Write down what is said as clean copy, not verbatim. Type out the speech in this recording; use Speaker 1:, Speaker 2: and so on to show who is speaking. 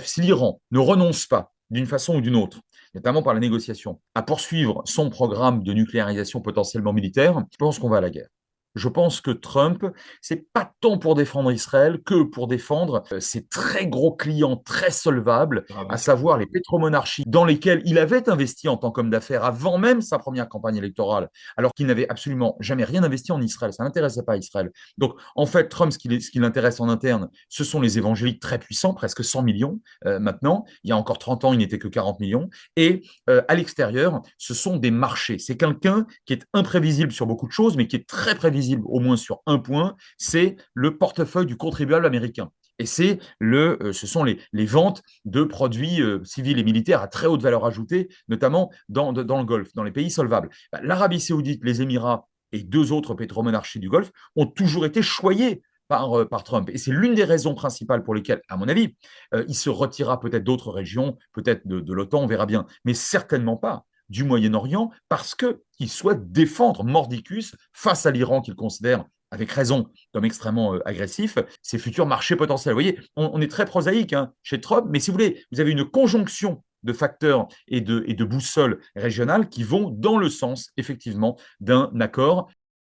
Speaker 1: si l'Iran ne renonce pas d'une façon ou d'une autre, notamment par la négociation, à poursuivre son programme de nucléarisation potentiellement militaire, je pense qu'on va à la guerre. Je pense que Trump, c'est pas tant pour défendre Israël que pour défendre ses très gros clients très solvables,
Speaker 2: L'Arabie
Speaker 1: à savoir les
Speaker 2: Saoudite.
Speaker 1: pétromonarchies dans lesquelles il avait investi en tant qu'homme d'affaires avant même sa première campagne électorale, alors qu'il n'avait absolument jamais rien investi en Israël. Ça n'intéressait pas Israël. Donc, en fait, Trump, ce qui l'intéresse en interne, ce sont les évangéliques très puissants, presque 100 millions maintenant. Il y a encore 30 ans, il n'était que 40 millions. Et à l'extérieur, ce sont des marchés. C'est quelqu'un qui est imprévisible sur beaucoup de choses, mais qui est très prévisible au moins sur un point, c'est le portefeuille du contribuable américain. Et ce sont les ventes de produits civils et militaires à très haute valeur ajoutée, notamment dans le Golfe, dans les pays solvables. L'Arabie saoudite, les Émirats et deux autres pétromonarchies du Golfe ont toujours été choyés par Trump. Et c'est l'une des raisons principales pour lesquelles, à mon avis, il se retirera peut-être d'autres régions, peut-être de l'OTAN, on verra bien, mais certainement pas du Moyen-Orient parce qu'il souhaite défendre mordicus face à l'Iran qu'il considère avec raison comme extrêmement agressif, ses futurs marchés potentiels. Vous voyez, on est très prosaïque hein, chez Trump, mais si vous voulez, vous avez une conjonction de facteurs et de boussoles régionales qui vont dans le sens, effectivement, d'un accord